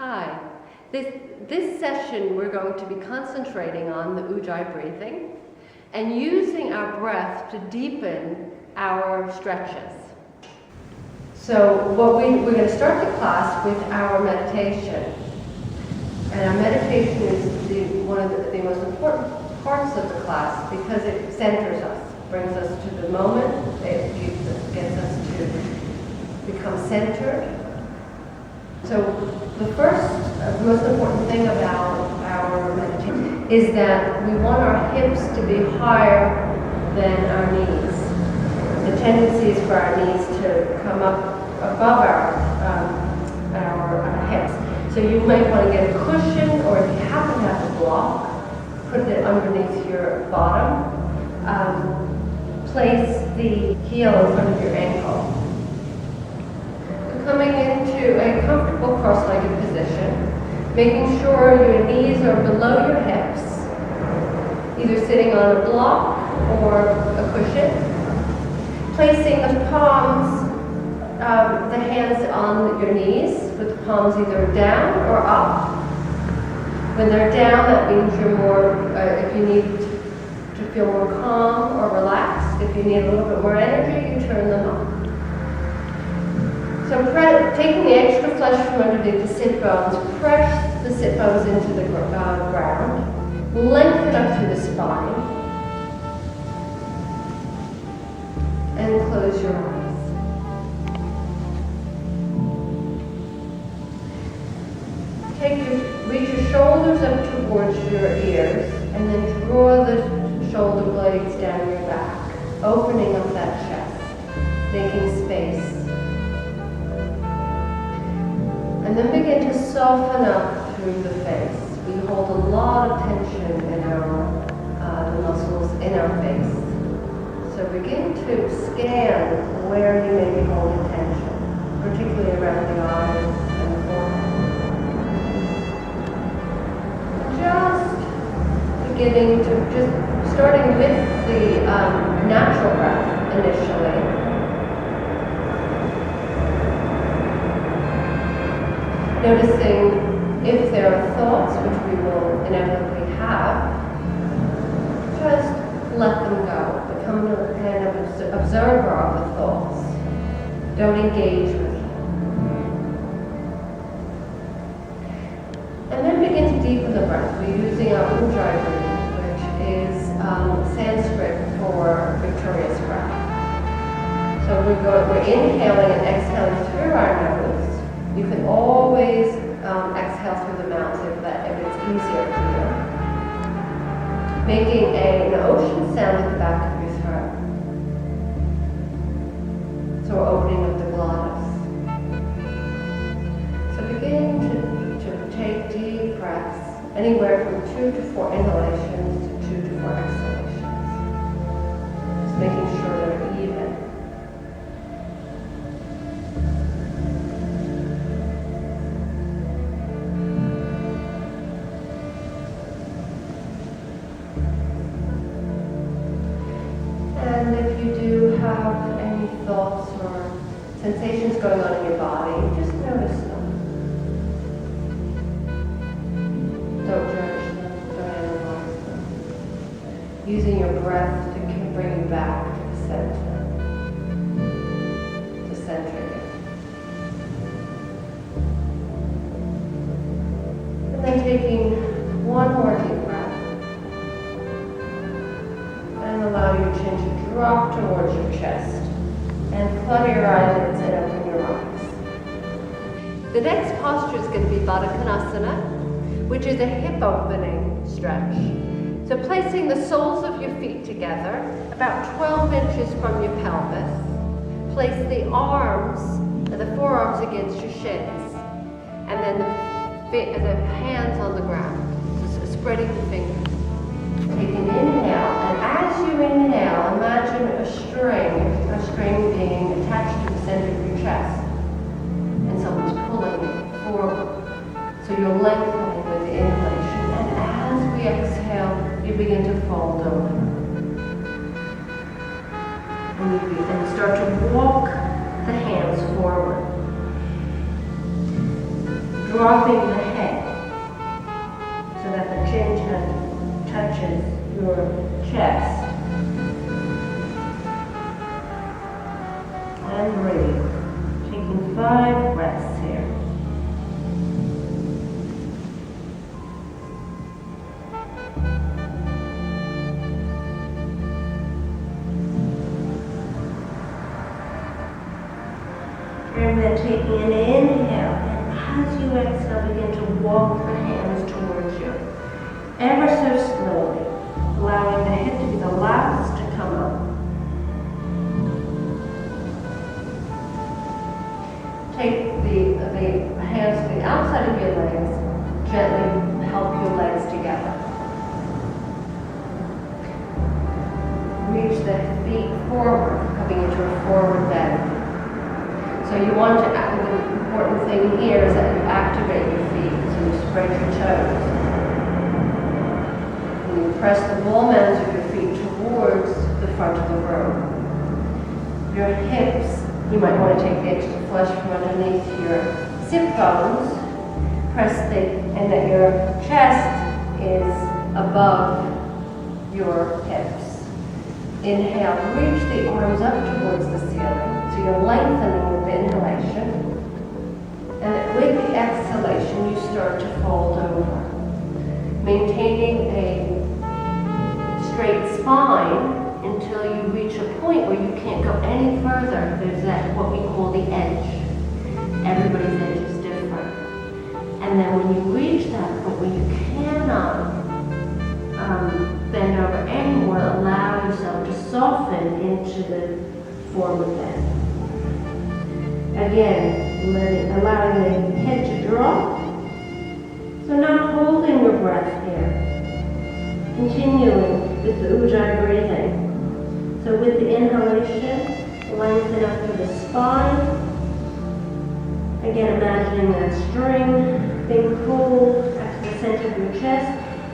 Hi. This session we're going to be concentrating on the Ujjayi breathing and using our breath to deepen our stretches. So we're going to start the class with our meditation. And our meditation is one of the most important parts of the class because it centers us, brings us to the moment, it gets us to become centered. So the first, most important thing about our meditation is that we want our hips to be higher than our knees. The tendency is for our knees to come up above our hips. So you might want to get a cushion, or if you happen to have a block, put it underneath your bottom. Place the heel in front of your ankle. Coming into a comfortable cross-legged position, making sure your knees are below your hips, either sitting on a block or a cushion. Placing the palms, the hands on your knees, with the palms either down or up. When they're down, that means you're more, if you need to feel more calm or relaxed. If you need a little bit more energy, you turn them up. So taking the extra flesh from underneath the sit bones, press the sit bones into the ground, lengthen up through the spine, and close your eyes. Reach your shoulders up towards your ears, and then draw the shoulder blades down your back, opening up that chest, making space. And then begin to soften up through the face. We hold a lot of tension in the muscles in our face. So begin to scan where you may be holding tension, particularly around the eyes and the forehead. Starting with the natural breath initially. Noticing if there are thoughts, which we will inevitably have, just let them go. Become a kind of observer of the thoughts. Don't engage with them. And then begin to deepen the breath. We're using our Ujjayi breathing, which is Sanskrit for victorious breath. So we're inhaling and exhaling through our nose. You can always exhale through the mouth if it's easier for you. Making an ocean sound at the back of your throat. So we're opening up the glottis. So begin to take deep breaths, anywhere from 2 to 4 inhalations to 2 to 4 exhalations. Just making sure they're even. And if you do have any thoughts or sensations going on in your body, just notice them. Don't judge them, don't analyze them. Using your breath to bring you back to the center, to centering it. And then taking one more deep breath. And allow your chin to drop towards your chest. And flutter your eyelids and open your eyes. The next posture is going to be Baddha Konasana, which is a hip opening stretch. So placing the soles of your feet together, about 12 inches from your pelvis. Place the arms, the forearms against your shins. And then the hands on the ground, just spreading the fingers. Take an inhale, and as you inhale, imagine a string being attached to the center of your chest. And someone's pulling it forward. So you're lengthening with the inhalation. And as we exhale, you begin to fold over. And you start to walk the hands forward. dropping the head so that the chin touches your chest. And breathe. Taking 5 breaths here. And then taking an inhale, and as you exhale, begin to walk the hands towards you. Ever so slowly, allowing the hip to be the last to come up. Take the hands to the outside of your legs, gently help your legs together. Reach the feet forward, coming into a forward bend. So you want to, the important thing here is that you activate your feet, so you spread your toes. And you press the ball mounds of your feet towards the front of the room. Your hips, you might want to take the extra flesh from underneath your sit bones, and that your chest is above your hips. Inhale, reach the arms up towards the ceiling. So you're lengthening with the inhalation. And with the exhalation, you start to fold over. Maintaining a straight spine until you reach a point where you can't go any further. There's that, what we call the edge. Everybody's edge is different. And then when you reach that point where you cannot bend over anymore, allow yourself to soften into the forward bend. Again, allowing the head to drop. So not holding your breath here. Continuing with the Ujjayi breathing. So with the inhalation, lengthen up through the spine. Again, imagining that string being pulled back to the center of your chest.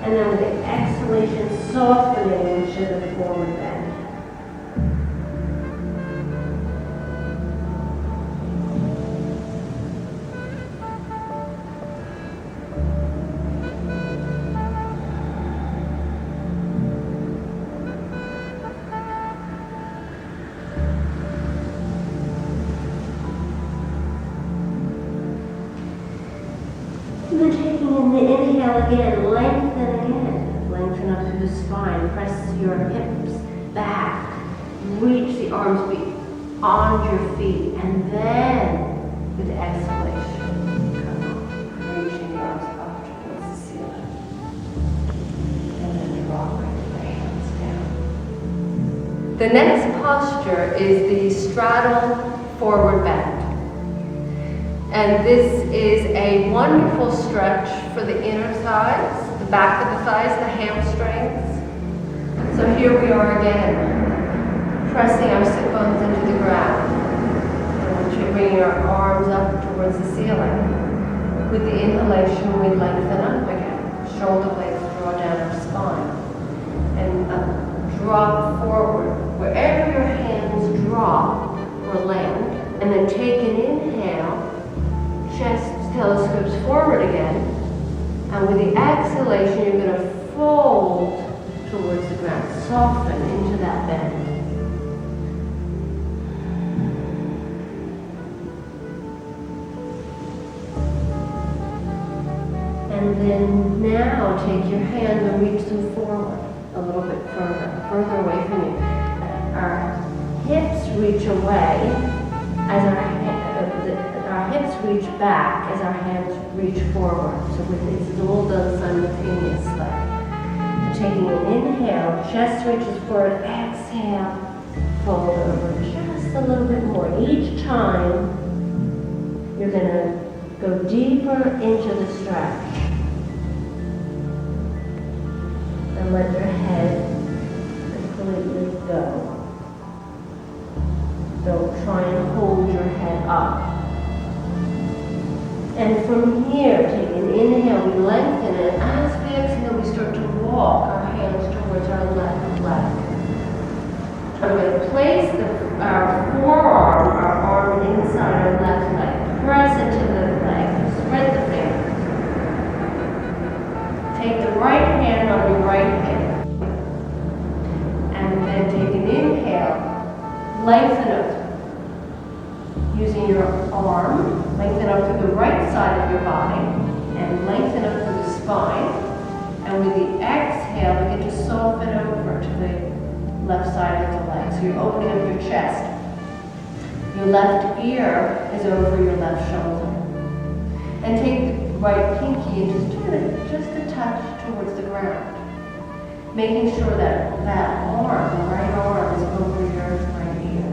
And then with the exhalation, softening into the forward bend. And then taking in the inhale again, lengthen again. Lengthen up through the spine, press your hips back, reach the arms beyond your feet, and then with the exhalation, come up, reaching the arms up towards the ceiling. And then dropping the hands down. The next posture is the straddle forward bend. And this is a wonderful stretch for the inner thighs, the back of the thighs, the hamstrings. So here we are again, pressing our sit bones into the ground. And bringing our arms up towards the ceiling. With the inhalation, we lengthen up again. Shoulder blades draw down our spine. And drop forward. Wherever your hands drop or land. And then take an inhale. Chest telescopes forward again, and with the exhalation, you're going to fold towards the ground, soften into that bend. And then now take your hands and reach them forward a little bit further away from you. Our hips reach away as our hips reach back as our hands reach forward. So this is all done simultaneously. So taking an inhale, chest reaches forward, exhale, fold over just a little bit more. Each time, you're going to go deeper into the stretch. And let your head completely go. Don't try and hold your head up. And from here, take an inhale, we lengthen it. As we exhale, we start to walk our hands towards our left leg. I'm going to place our forearm, our arm inside our left leg. Press into the leg. Spread the fingers. begin to soften over to the left side of the leg. So you're opening up your chest. Your left ear is over your left shoulder. And take the right pinky and just turn it just a touch towards the ground. Making sure that that arm, the right arm, is over your right ear.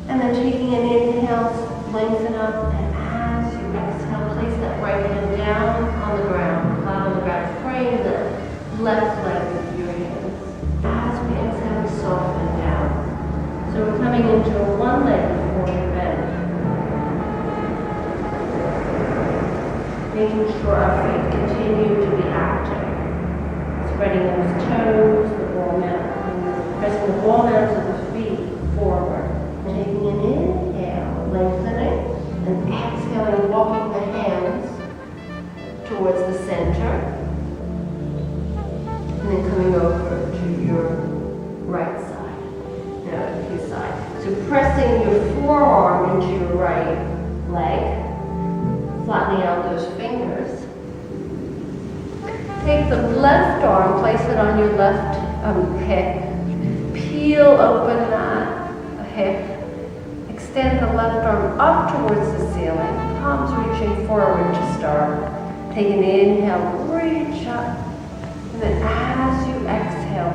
And then taking an inhale, lengthen up, and as you exhale, place that right hand down on the ground, flat on the ground. Frame the left leg with your hands. As we exhale, we soften down. So we're coming into a one-legged forward bend. Making sure our feet continue to be active. Spreading those toes, the ball mount, pressing the ball mounts of the feet forward. Taking an inhale, lengthening, and exhaling, walking the hands towards the center. And then coming over to your right side, his side. So pressing your forearm into your right leg, flattening out those fingers. Take the left arm, place it on your left hip. Peel open that hip. Extend the left arm up towards the ceiling. Palms reaching forward to start. Take an inhale, reach up. And then as you exhale,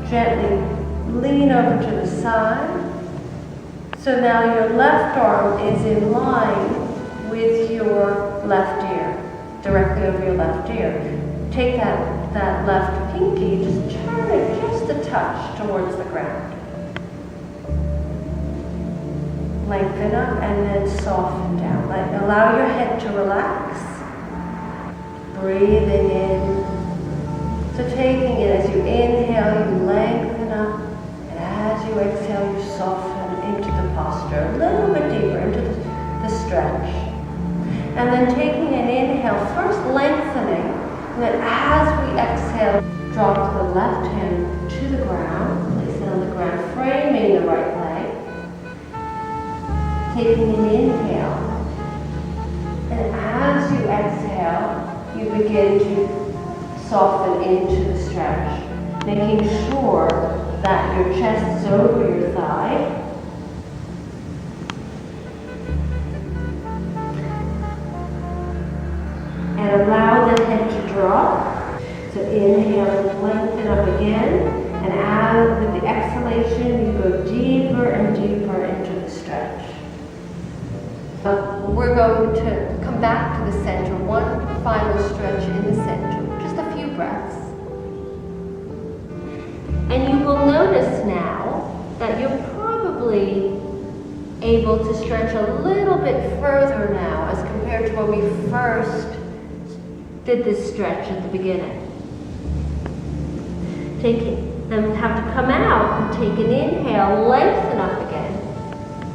gently lean over to the side. So now your left arm is in line with your left ear, directly over your left ear. Take that left pinky, just turn it just a touch towards the ground. Lengthen up and then soften down. Allow your head to relax. Breathing in. So taking it as you inhale, you lengthen up, and as you exhale, you soften into the posture, a little bit deeper into the stretch. And then taking an inhale, first lengthening. And then as we exhale, drop the left hand to the ground, place it on the ground, framing the right leg. Taking an inhale. And as you exhale, you begin to soften into the stretch, making sure that your chest is over your thigh. And allow the head to drop. So inhale, lengthen up again. And as with the exhalation, you go deeper and deeper into the stretch. We're going to come back to the center. One final stretch in the center. Just a few breaths. And you will notice now that you're probably able to stretch a little bit further now as compared to when we first did this stretch at the beginning. Then have to come out and take an inhale, lengthen up again.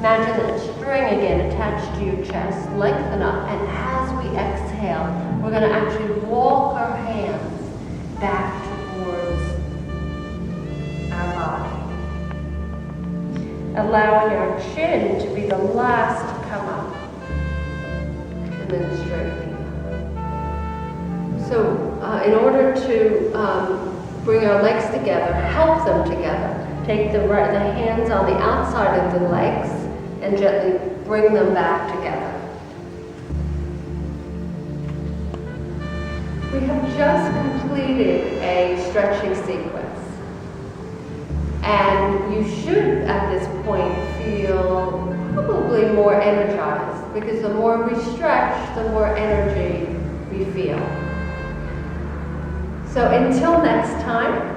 Imagine that string again attached to your chest, lengthen up, and as we exhale, we're going to actually walk our hands back towards our body. Allowing our chin to be the last to come up, and then straightening. So in order to bring our legs together, help them together, take the hands on the outside of the legs and gently bring them back together. We have just completed a stretching sequence. And you should, at this point, feel probably more energized, because the more we stretch, the more energy we feel. So until next time,